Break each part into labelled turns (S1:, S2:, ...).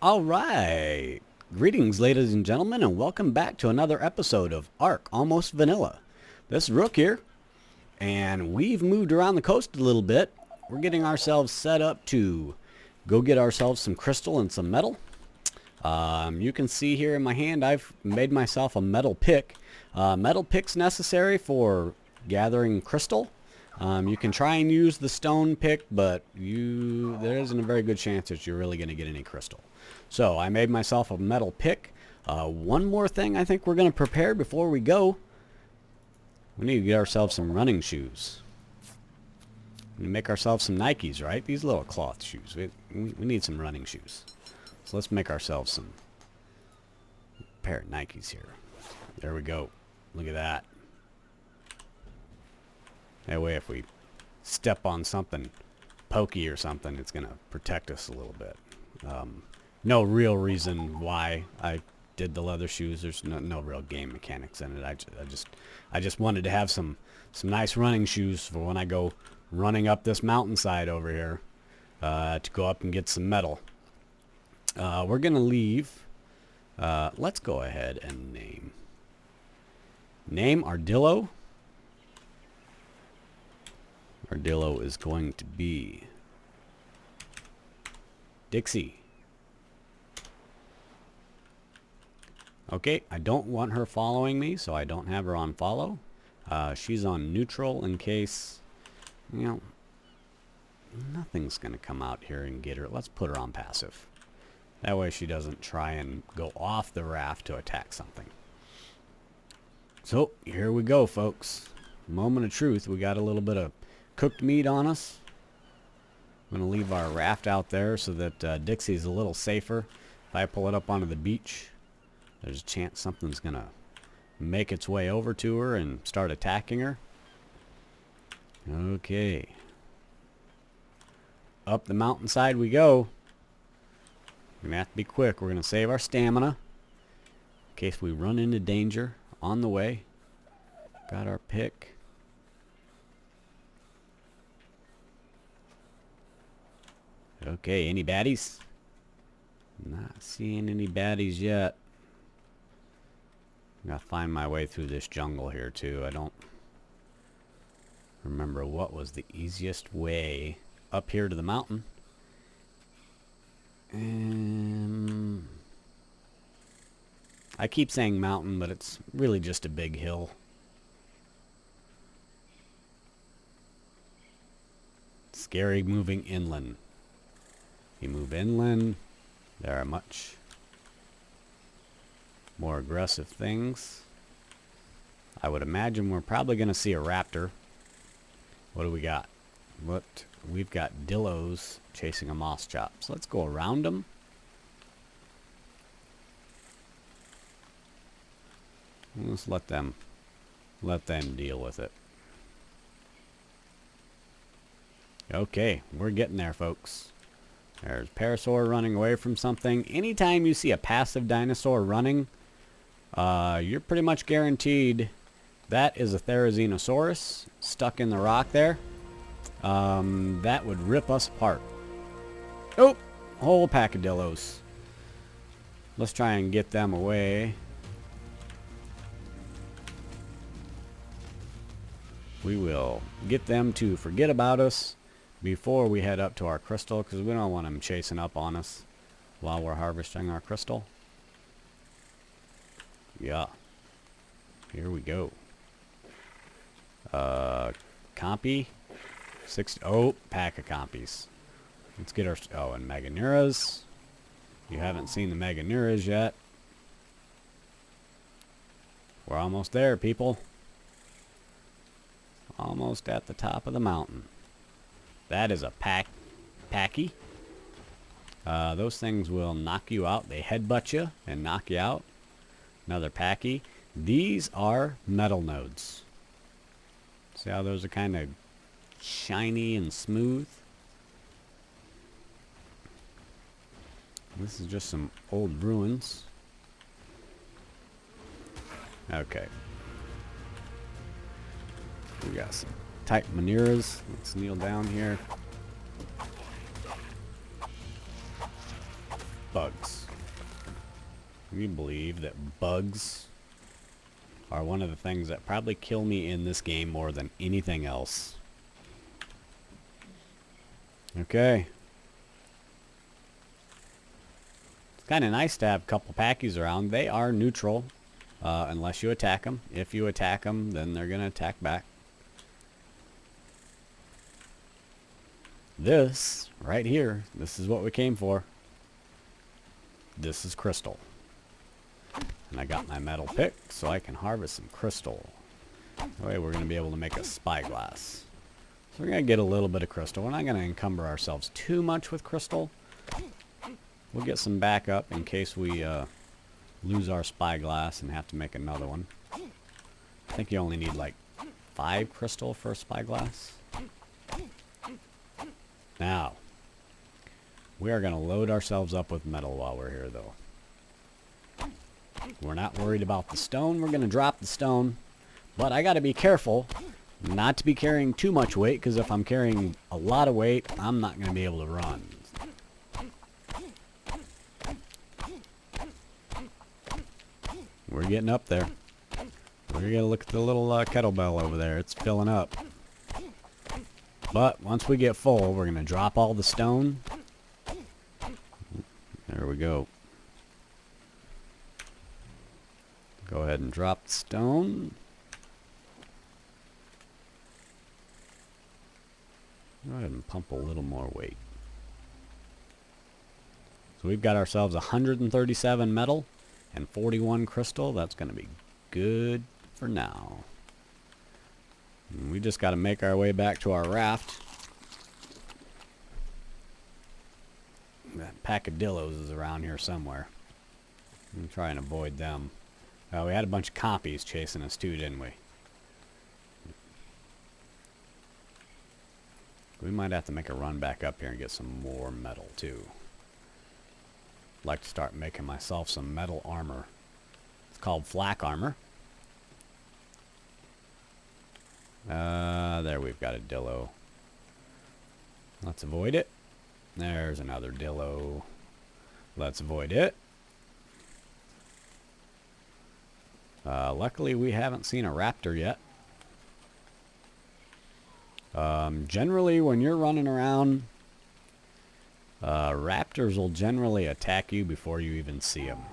S1: Alright, greetings ladies and gentlemen, and welcome back to another episode of Ark Almost Vanilla. This is Rook here, and we've moved around the coast a little bit. We're getting ourselves set up to go get ourselves some crystal and some metal. You can see here in my hand I've made myself a metal pick. Metal pick's necessary for gathering crystal. You can try and use the stone pick, but there isn't a very good chance that you're really going to get any crystal. So I made myself a metal pick. One more thing I think we're going to prepare before we go. We need to get ourselves some running shoes. We make ourselves some Nikes, right? These little cloth shoes. We need some running shoes. So let's make ourselves some pair of Nikes here. There we go. Look at that. That way if we step on something pokey or something, it's going to protect us a little bit. No real reason why I did the leather shoes. There's no real game mechanics in it. I just wanted to have some nice running shoes for when I go running up this mountainside over here to go up and get some metal. We're going to leave. Let's go ahead and name Ardillo. Ardillo is going to be Dixie. Okay, I don't want her following me, so I don't have her on follow. She's on neutral in case, nothing's going to come out here and get her. Let's put her on passive. That way she doesn't try and go off the raft to attack something. So, here we go, folks. Moment of truth. We got a little bit of cooked meat on us. I'm going to leave our raft out there so that Dixie's a little safer. If I pull it up onto the beach, there's a chance something's going to make its way over to her and start attacking her. Okay. Up the mountainside we go. We're going to have to be quick. We're going to save our stamina in case we run into danger on the way. Got our pick. Okay, any baddies? Not seeing any baddies yet. I gotta find my way through this jungle here too. I don't remember what was the easiest way up here to the mountain. I keep saying mountain, but it's really just a big hill. Scary moving inland. You move inland, there are much more aggressive things. I would imagine we're probably going to see a raptor. What do we got? We've got dillos chasing a moss chop. So let's go around them. Let's let them deal with it. Okay, we're getting there, folks. There's Parasaur running away from something. Anytime you see a passive dinosaur running, you're pretty much guaranteed that is a Therizinosaurus stuck in the rock there. That would rip us apart. Oh, whole pack of dillos. Let's try and get them away. We will get them to forget about us before we head up to our crystal, because we don't want them chasing up on us while we're harvesting our crystal. Yeah. Here we go. Compy. Pack of compies. Let's get our... Oh, and Meganuras. You haven't seen the Meganuras yet. We're almost there, people. Almost at the top of the mountain. That is a packy. Those things will knock you out. They headbutt you and knock you out. Another packy. These are metal nodes. See how those are kind of shiny and smooth? This is just some old ruins. Okay. We got some tight maneras. Let's kneel down here. bugs. We believe that bugs are one of the things that probably kill me in this game more than anything else. Okay. It's kind of nice to have a couple packies around. They are neutral unless you attack them. If you attack them, then they're going to attack back. This, right here, this is what we came for. This is crystal. And I got my metal pick so I can harvest some crystal. That way we're going to be able to make a spyglass. So we're going to get a little bit of crystal. We're not going to encumber ourselves too much with crystal. We'll get some backup in case we lose our spyglass and have to make another one. I think you only need like 5 crystal for a spyglass. Now, we are going to load ourselves up with metal while we're here, though. We're not worried about the stone. We're going to drop the stone. But I got to be careful not to be carrying too much weight, because if I'm carrying a lot of weight, I'm not going to be able to run. We're getting up there. We're going to look at the little kettlebell over there. It's filling up. But once we get full, we're going to drop all the stone. There we go. Go ahead and drop the stone. Go ahead and pump a little more weight. So we've got ourselves 137 metal and 41 crystal. That's going to be good for now. And we just got to make our way back to our raft. That pack of dillos is around here somewhere. I'm trying to avoid them. We had a bunch of compies chasing us too, didn't we? We might have to make a run back up here and get some more metal too. I'd like to start making myself some metal armor. It's called Flak Armour. There we've got a dillo. Let's avoid it. There's another dillo. Let's avoid it. Luckily we haven't seen a raptor yet. Generally when you're running around, raptors will generally attack you before you even see them.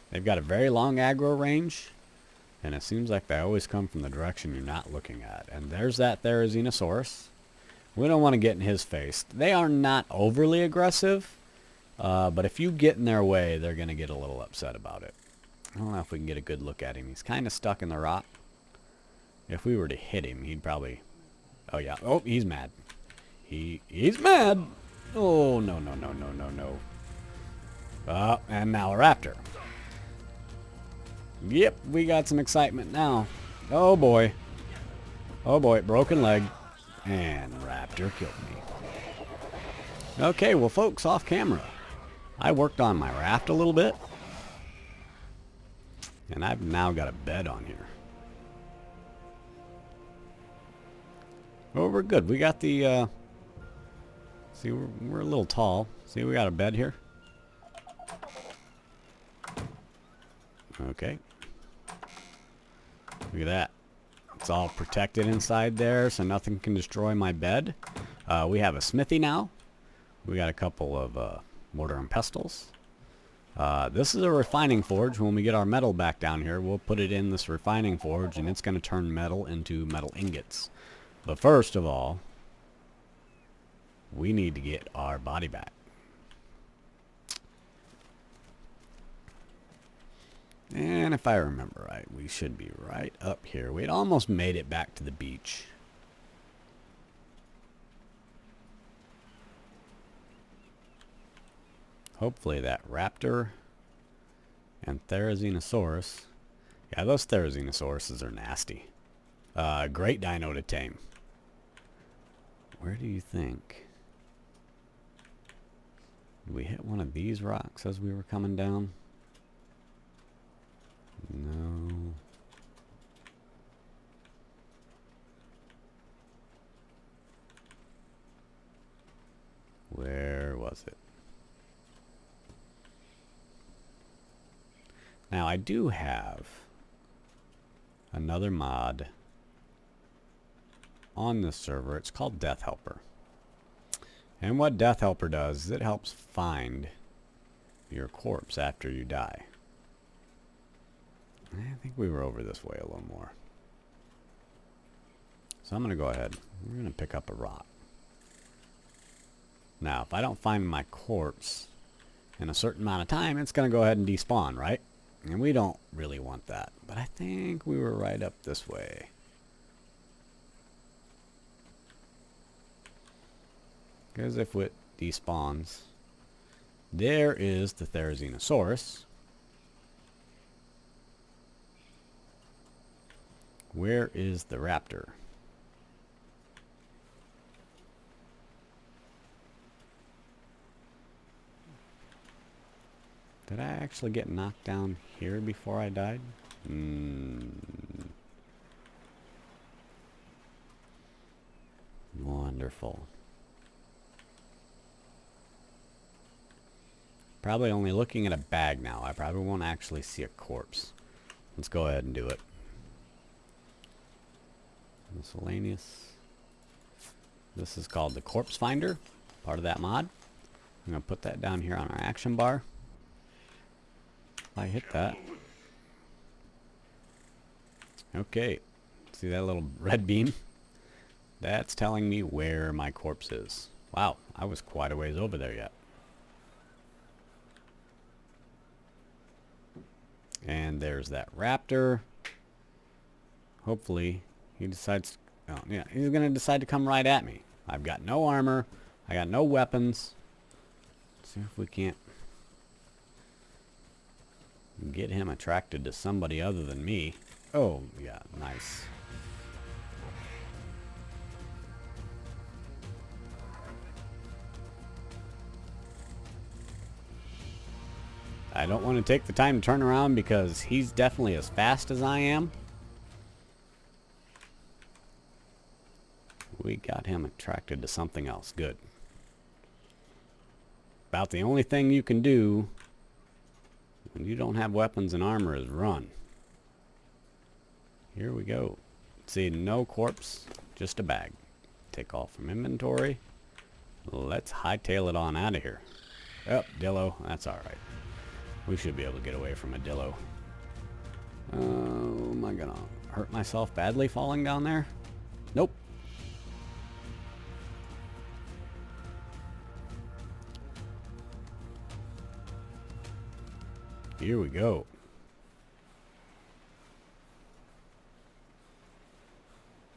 S1: They've got a very long aggro range, and it seems like they always come from the direction you're not looking at. And there's that Therizinosaurus. We don't want to get in his face. They are not overly aggressive, but if you get in their way, they're going to get a little upset about it. I don't know if we can get a good look at him. He's kind of stuck in the rock. If we were to hit him, he'd probably... Oh, yeah. Oh, he's mad. He's mad. Oh, no, no, no, no, no, no. And now a raptor. Yep, we got some excitement now. Oh, boy. Oh, boy. Broken leg. And raptor killed me. Okay, well, folks, off camera, I worked on my raft a little bit. And I've now got a bed on here. Oh, we're good. We got the, see, we're a little tall. See, we got a bed here. Okay. Look at that. It's all protected inside there, so nothing can destroy my bed. We have a smithy now. We got a couple of mortar and pestles. This is a refining forge. When we get our metal back down here, we'll put it in this refining forge, and it's going to turn metal into metal ingots. But first of all, we need to get our body back. And if I remember right, we should be right up here. We'd almost made it back to the beach. Hopefully that raptor and Therizinosaurus. Yeah, those Therizinosauruses are nasty. Great dino to tame. Where do you think? Did we hit one of these rocks as we were coming down? No. Where was it? Now I do have another mod on this server. It's called Death Helper. And what Death Helper does is it helps find your corpse after you die. I think we were over this way a little more. So I'm going to go ahead. We're going to pick up a rock. Now, if I don't find my corpse in a certain amount of time, it's going to go ahead and despawn, right? And we don't really want that. But I think we were right up this way. Because if it despawns, there is the Therizinosaurus. Where is the raptor? Did I actually get knocked down here before I died? Wonderful. Probably only looking at a bag now. I probably won't actually see a corpse. Let's go ahead and do it. Miscellaneous. This is called the Corpse Finder, part of that mod. I'm going to put that down here on our action bar. If I hit that. Okay. See that little red beam? That's telling me where my corpse is. Wow, I was quite a ways over there yet. And there's that raptor. Hopefully he decides, oh yeah, he's gonna decide to come right at me. I've got no armor, I got no weapons. Let's see if we can't get him attracted to somebody other than me. Oh yeah, nice. I don't want to take the time to turn around because he's definitely as fast as I am. We got him attracted to something else. Good. About the only thing you can do when you don't have weapons and armor is run. Here we go. See, no corpse, just a bag. Take all from inventory. Let's hightail it on out of here. Oh, Dillo, that's alright. We should be able to get away from a Dillo. Oh, am I gonna hurt myself badly falling down there? Nope. Here we go.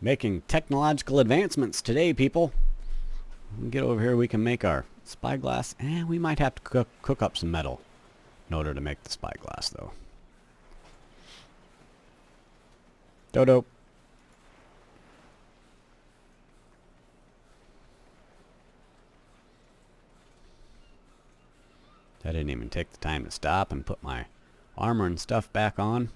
S1: Making technological advancements today, people. Get over here, we can make our spyglass, and we might have to cook up some metal in order to make the spyglass, though. Dodo. I didn't even take the time to stop and put my armor and stuff back on.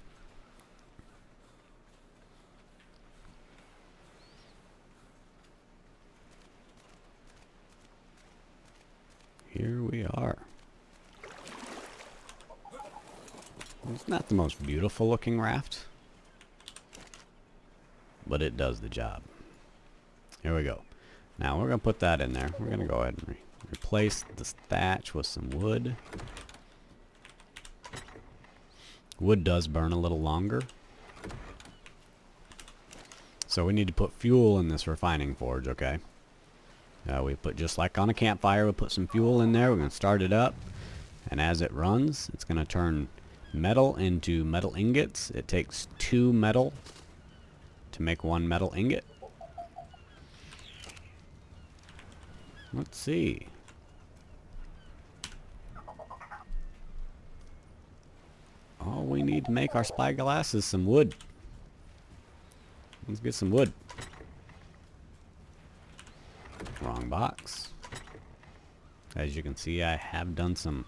S1: Here we are. It's not the most beautiful looking raft, but it does the job. Here we go. Now we're going to put that in there. We're going to go ahead and replace the thatch with some wood. Wood does burn a little longer. So we need to put fuel in this refining forge, okay? We put, just like on a campfire, we put some fuel in there. We're going to start it up. And as it runs, it's going to turn metal into metal ingots. It takes 2 metal to make 1 metal ingot. Let's see. All we need to make our spyglass is some wood. Let's get some wood. Wrong box. As you can see, I have done some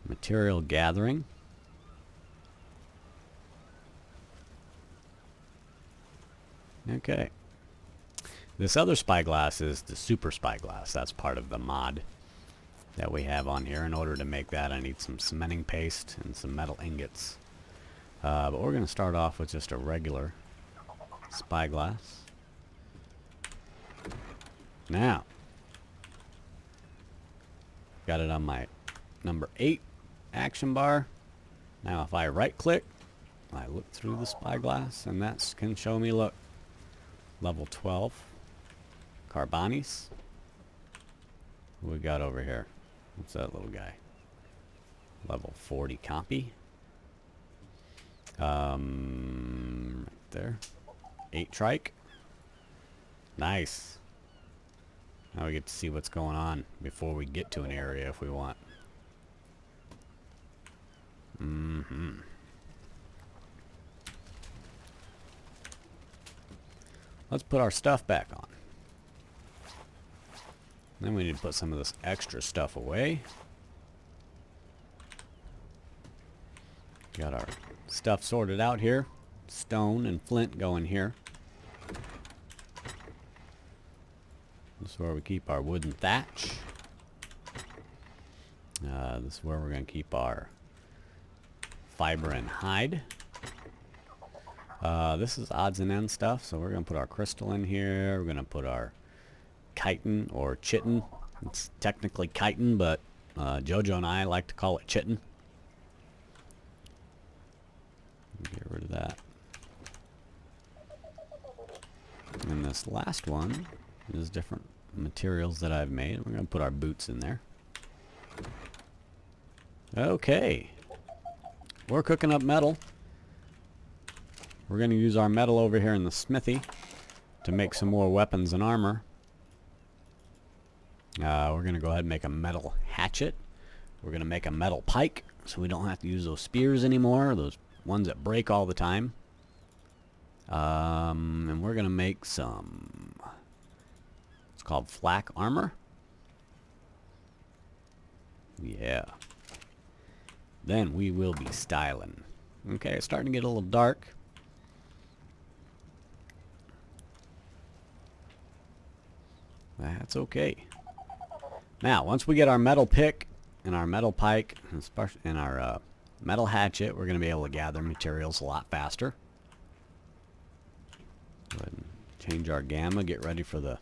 S1: material gathering. Okay. This other spyglass is the super spyglass. That's part of the mod that we have on here. In order to make that, I need some cementing paste and some metal ingots. But we're going to start off with just a regular spyglass. Now, got it on my number 8 action bar. Now if I right click, I look through the spyglass, and that can show me, look, level 12 Carbonis. What we got over here? What's that little guy? Level 40 Compy. Right there. 8 Trike. Nice. Now we get to see what's going on before we get to an area if we want. Let's put our stuff back on. Then we need to put some of this extra stuff away. Got our stuff sorted out here. Stone and flint going here. This is where we keep our wooden thatch. This is where we're going to keep our fiber and hide. This is odds and ends stuff, so we're going to put our crystal in here. We're going to put our chitin or chitin. It's technically chitin, but Jojo and I like to call it chitin. Get rid of that. And this last one is different materials that I've made. We're going to put our boots in there. Okay. We're cooking up metal. We're going to use our metal over here in the smithy to make some more weapons and armor. We're going to go ahead and make a metal hatchet. We're going to make a metal pike so we don't have to use those spears anymore, those ones that break all the time. And we're going to make some, it's called Flak Armour. Yeah. Then we will be styling. Okay, it's starting to get a little dark. That's okay. Now, once we get our metal pick and our metal pike and our metal hatchet, we're going to be able to gather materials a lot faster. Go ahead and change our gamma, get ready for the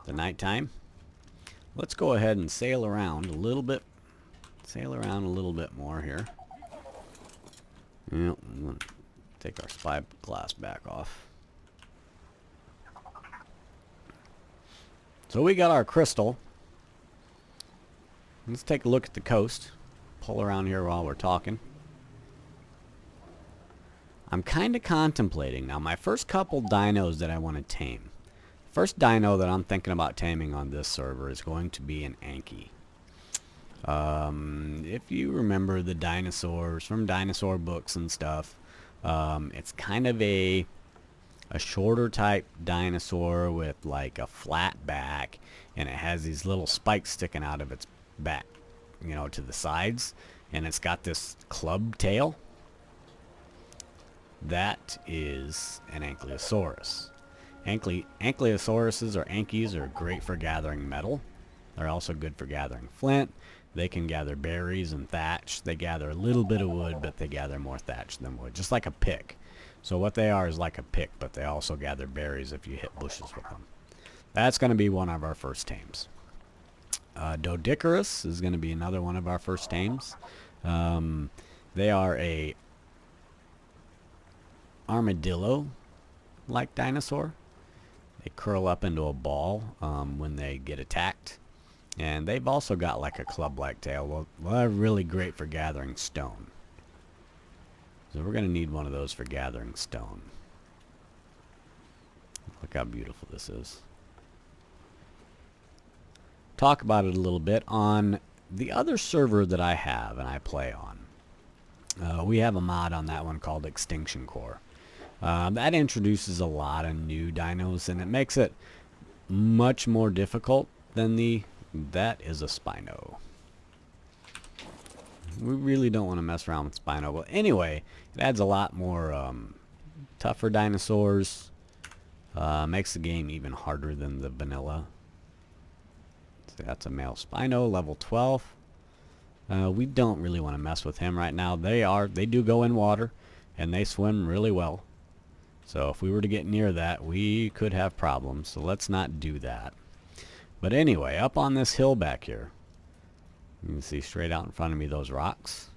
S1: nighttime. Let's go ahead and sail around a little bit. Sail around a little bit more here. Yep, I'm going to take our spyglass back off. So we got our crystal. Let's take a look at the coast. Pull around here while we're talking. I'm kind of contemplating now my first couple dinos that I want to tame. First dino that I'm thinking about taming on this server is going to be an Anki. If you remember the dinosaurs from dinosaur books and stuff, it's kind of a shorter type dinosaur with like a flat back, and it has these little spikes sticking out of its back, you know, to the sides, and it's got this club tail. That is an Ankylosaurus. Ankylosauruses or Ankies are great for gathering metal. They're also good for gathering flint. They can gather berries and thatch. They gather a little bit of wood, but they gather more thatch than wood, just like a pick. So what they are is like a pick, but they also gather berries if you hit bushes with them. That's going to be one of our first tames. Doedicurus is going to be another one of our first tames. They are a armadillo-like dinosaur. They curl up into a ball when they get attacked. And they've also got like a club-like tail. Well, they're really great for gathering stone. So we're going to need one of those for gathering stone. Look how beautiful this is. Talk about it a little bit. On the other server that I have and I play on, we have a mod on that one called Extinction Core. That introduces a lot of new dinos, and it makes it much more difficult than that is a Spino. We really don't want to mess around with Spino. But anyway, it adds a lot more tougher dinosaurs. Makes the game even harder than the vanilla. So that's a male Spino, level 12. We don't really want to mess with him right now. They do go in water, and they swim really well. So if we were to get near that, we could have problems. So let's not do that. But anyway, up on this hill back here, you can see straight out in front of me those rocks.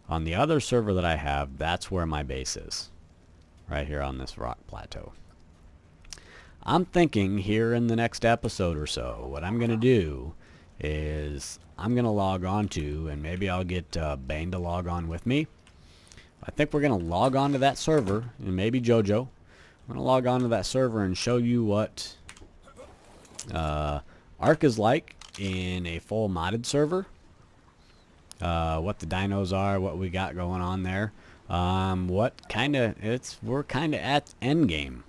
S1: On the other server that I have, that's where my base is. Right here on this rock plateau. I'm thinking here in the next episode or so, what I'm going to do is I'm going to log on to, and maybe I'll get Bane to log on with me. I think we're going to log on to that server, and maybe Jojo. I'm going to log on to that server and show you what Ark is like in a full modded server. What the dinos are, what we got going on there. We're kind of at endgame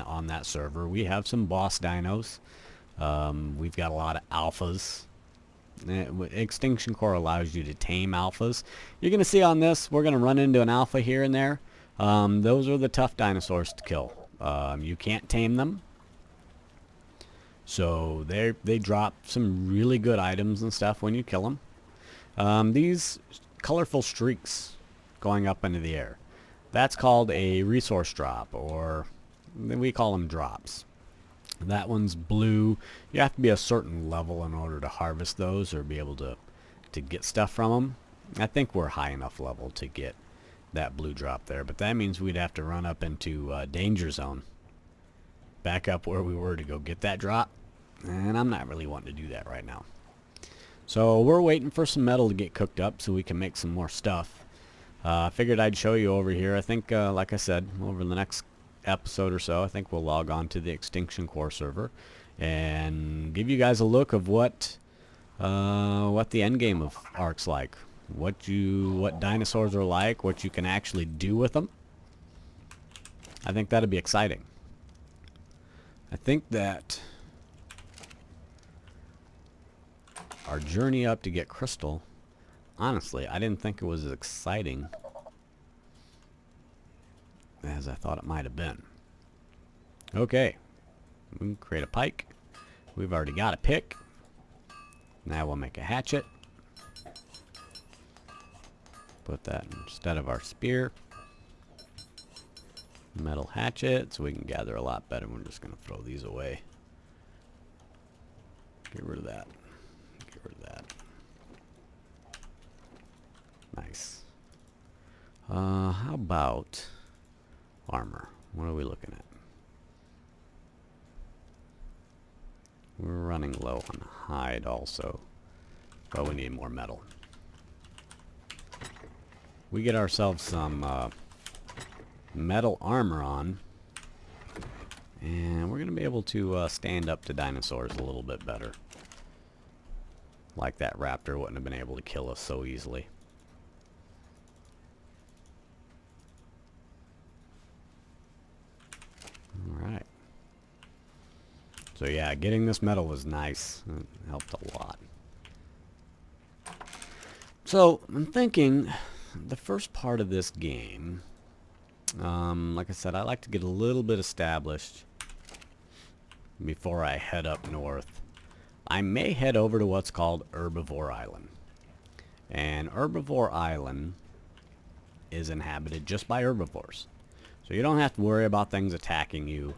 S1: on that server. We have some boss dinos. We've got a lot of alphas. Extinction Core allows you to tame alphas. You're going to see on this, we're going to run into an alpha here and there. Those are the tough dinosaurs to kill. You can't tame them. So they drop some really good items and stuff when you kill them. These colorful streaks going up into the air, that's called a resource drop, or we call them drops. That one's blue. You have to be a certain level in order to harvest those or be able to get stuff from them. I think we're high enough level to get that blue drop there, but that means we'd have to run up into danger zone, back up where we were to go get that drop, and I'm not really wanting to do that right now. So we're waiting for some metal to get cooked up so we can make some more stuff. I figured I'd show you over here. I think, like I said, over the next episode or so, I think we'll log on to the Extinction Core server and give you guys a look of what the end game of Ark's like, what dinosaurs are like, what you can actually do with them. I think that'd be exciting. I think that our journey up to get crystal, honestly, I didn't think it was as exciting as I thought it might have been. Okay, we can create a pike. We've already got a pick. Now we'll make a hatchet. Put that instead of our spear. Metal hatchet, so we can gather a lot better. We're just going to throw these away. Get rid of that. Get rid of that. Nice. How about armor? What are we looking at? We're running low on hide also, but we need more metal. We get ourselves some metal armor on, and we're going to be able to stand up to dinosaurs a little bit better. Like that raptor wouldn't have been able to kill us so easily. Alright. So yeah, getting this metal was nice. It helped a lot. So, I'm thinking the first part of this game, like I said, I like to get a little bit established before I head up north. I may head over to what's called Herbivore Island. And Herbivore Island is inhabited just by herbivores. So you don't have to worry about things attacking you.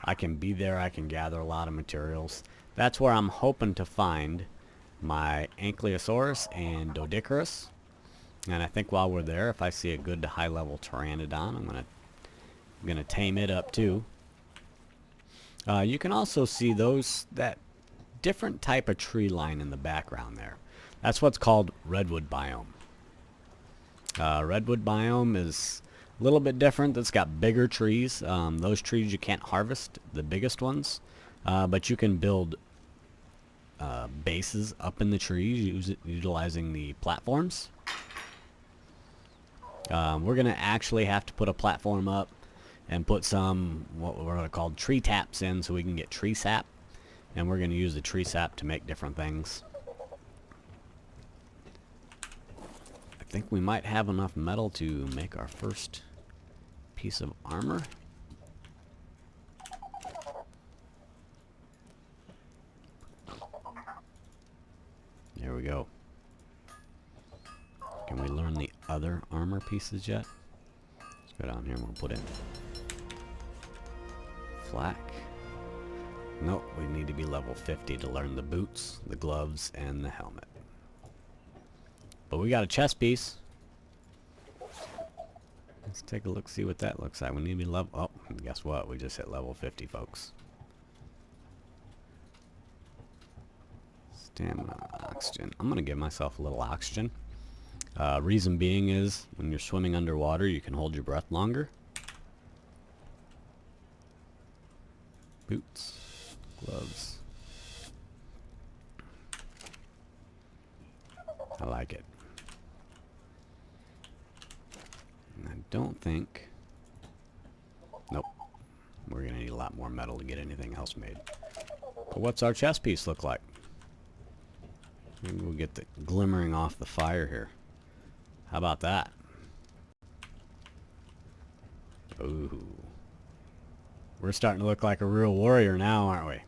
S1: I can be there, I can gather a lot of materials. That's where I'm hoping to find my Ankylosaurus and Doedicurus. And I think while we're there, if I see a good high-level Pteranodon, I'm gonna tame it up too. You can also see that different type of tree line in the background there. That's what's called redwood biome. Redwood biome is a little bit different. It's got bigger trees. Those trees you can't harvest, the biggest ones, but you can build bases up in the trees utilizing the platforms. We're going to actually have to put a platform up and put some, what we're called tree taps in, so we can get tree sap. And we're going to use the tree sap to make different things. I think we might have enough metal to make our first piece of armor. There we go. Can we learn the other armor pieces yet. Let's go down here and we'll put in flak. Nope, we need to be level 50 to learn the boots, the gloves, and the helmet. But we got a chest piece. Let's take a look, see what that looks like. We need to be level... Oh, guess what? We just hit level 50, folks. Stamina, oxygen. I'm going to give myself a little oxygen. Reason being is, when you're swimming underwater, you can hold your breath longer. Boots. Gloves. I like it. And I don't think... Nope. We're going to need a lot more metal to get anything else made. But what's our chest piece look like? Maybe we'll get the glimmering off the fire here. How about that? Ooh. We're starting to look like a real warrior now, aren't we?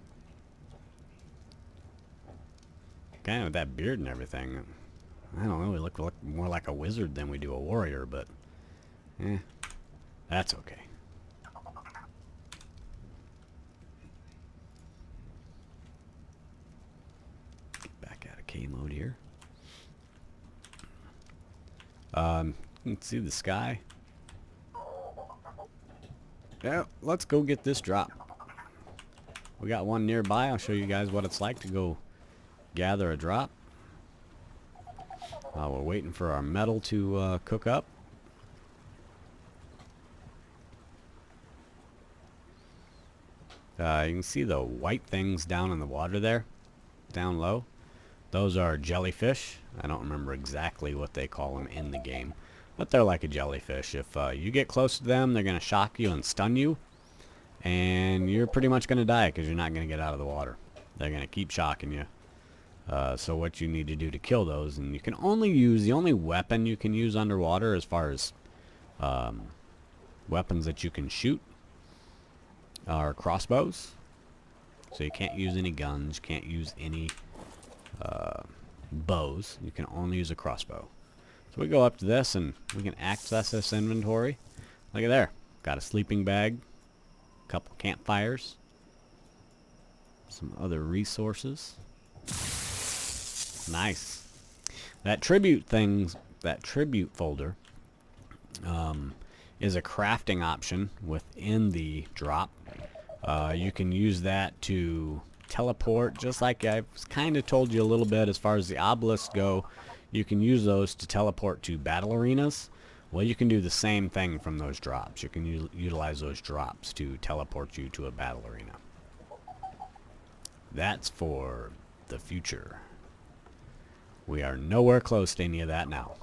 S1: Kind of with that beard and everything. I don't know, we look more like a wizard than we do a warrior, but... that's okay. Back out of K mode here. You can see the sky. Yeah, let's go get this drop. We got one nearby. I'll show you guys what it's like to go gather a drop. We're waiting for our metal to cook up. You can see the white things down in the water there, down low. Those are jellyfish. I don't remember exactly what they call them in the game, but they're like a jellyfish. If you get close to them, they're going to shock you and stun you, and you're pretty much going to die because you're not going to get out of the water. They're going to keep shocking you. So what you need to do to kill those, and you can only use, the only weapon you can use underwater as far as weapons that you can shoot are crossbows. So you can't use any guns, you can't use any bows. You can only use a crossbow. So we go up to this and we can access this inventory. Look at there. Got a sleeping bag, a couple campfires, some other resources. Nice. That tribute things, that tribute folder is a crafting option within the drop. You can use that to teleport, just like I've kind of told you a little bit as far as the obelisks go. You can use those to teleport to battle arenas. Well, you can do the same thing from those drops. You can utilize those drops to teleport you to a battle arena. That's for the future. We are nowhere close to any of that now.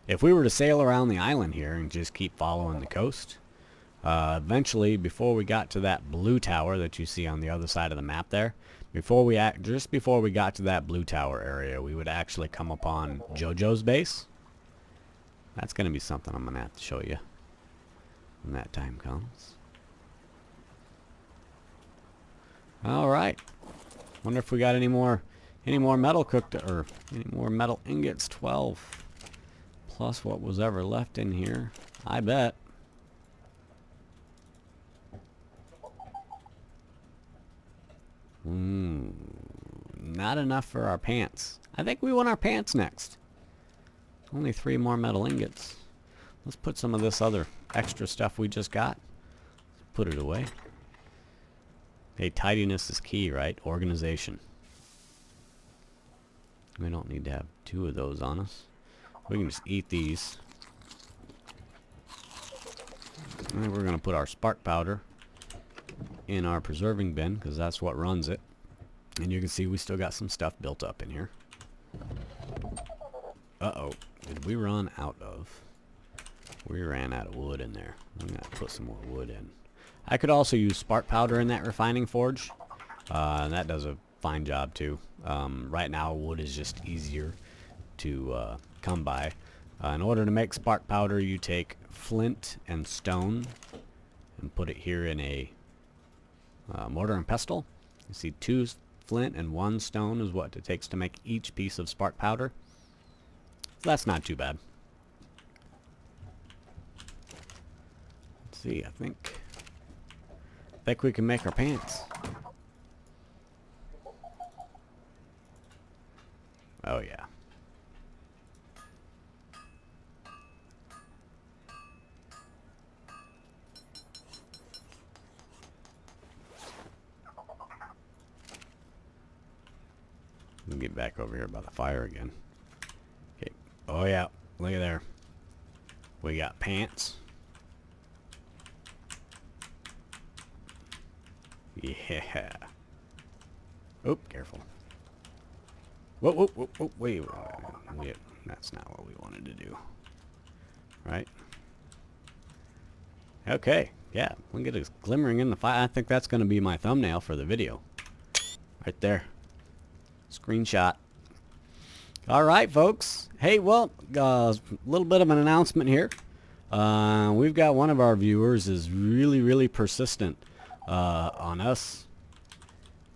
S1: If we were to sail around the island here and just keep following the coast, eventually, before we got to that blue tower that you see on the other side of the map there, just before we got to that blue tower area, we would actually come upon JoJo's base. That's going to be something I'm going to have to show you when that time comes. All right. Wonder if we got any more metal cooked, or any more metal ingots. 12 plus what was ever left in here. I bet. Not enough for our pants. I think we want our pants next. Only 3 more metal ingots. Let's put some of this other extra stuff we just got. Put it away. Hey, tidiness is key, right? Organization. We don't need to have 2 of those on us. We can just eat these. And we're going to put our spark powder in our preserving bin, because that's what runs it. And you can see we still got some stuff built up in here. Uh-oh. Did we run out of... We ran out of wood in there. I'm going to put some more wood in. I could also use spark powder in that refining forge. And that does a fine job too. Right now wood is just easier to come by. In order to make spark powder, you take flint and stone and put it here in a mortar and pestle. You see flint and 1 stone is what it takes to make each piece of spark powder. So that's not too bad. Let's see, I think we can make our pants. Oh yeah. Let me get back over here by the fire again. Okay. Oh yeah, look at there. We got pants. Yeah. Oh, careful. Whoa, whoa, whoa, whoa, wait. That's not what we wanted to do. Right? Okay. Yeah, look at it glimmering in the fire. I think that's going to be my thumbnail for the video. Right there. Screenshot. All right, folks. Hey, well, a little bit of an announcement here. We've got one of our viewers is really persistent on us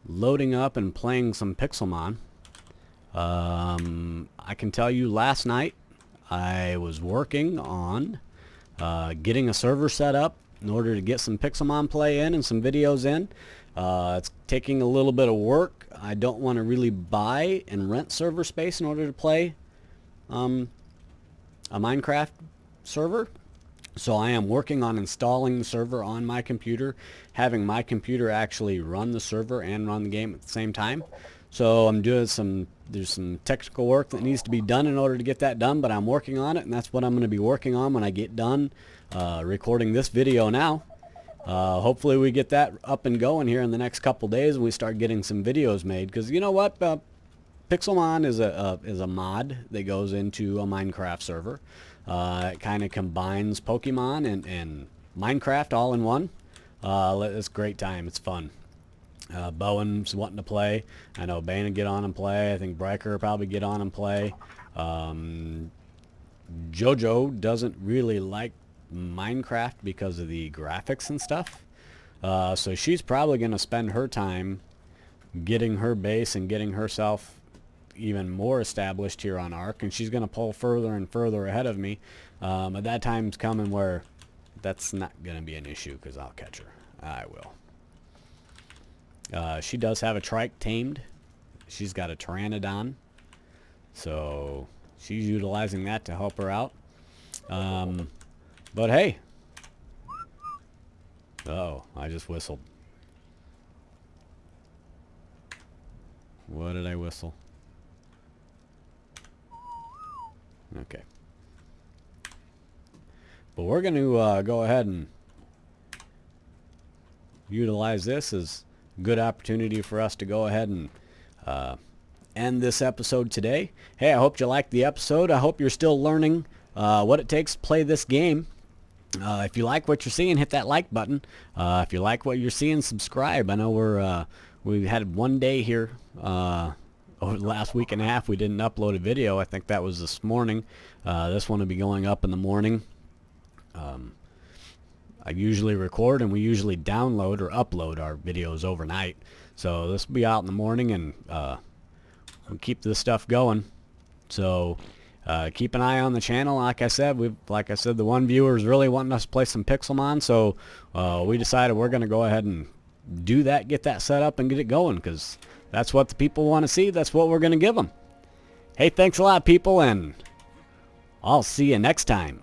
S1: loading up and playing some Pixelmon. I can tell you last night I was working on getting a server set up in order to get some Pixelmon play in and some videos in. It's taking a little bit of work. I don't want to really buy and rent server space in order to play a Minecraft server. So I am working on installing the server on my computer, having my computer actually run the server and run the game at the same time. So I'm doing there's some technical work that needs to be done in order to get that done, but I'm working on it, and that's what I'm going to be working on when I get done recording this video now. Hopefully we get that up and going here in the next couple days and we start getting some videos made, because you know what, Pixelmon is a mod that goes into a Minecraft server. It kind of combines Pokemon and Minecraft all in one. It's a great time. It's fun. Bowen's wanting to play. I know Bane will get on and play. I think Brecker will probably get on and play. JoJo doesn't really like Minecraft because of the graphics and stuff. So she's probably going to spend her time getting her base and getting herself even more established here on Ark, and she's going to pull further and further ahead of me. But that time's coming where that's not going to be an issue, because I'll catch her. I will. She does have a trike tamed. She's got a pteranodon, so she's utilizing that to help her out. But hey, uh-oh, I just whistled. What did I whistle? Okay. But we're going to go ahead and utilize this as a good opportunity for us to go ahead and end this episode today. Hey, I hope you liked the episode. I hope you're still learning what it takes to play this game. If you like what you're seeing, hit that like button. If you like what you're seeing, subscribe. I know we had one day here over the last week and a half we didn't upload a video. I think that was this morning. This one will be going up in the morning. I usually record and we usually download or upload our videos overnight. So this will be out in the morning, and we'll keep this stuff going. So keep an eye on the channel. Like I said, the one viewer is really wanting us to play some Pixelmon, so we decided we're going to go ahead and do that, get that set up and get it going, because that's what the people want to see. That's what we're going to give them. Hey, thanks a lot, people, and I'll see you next time.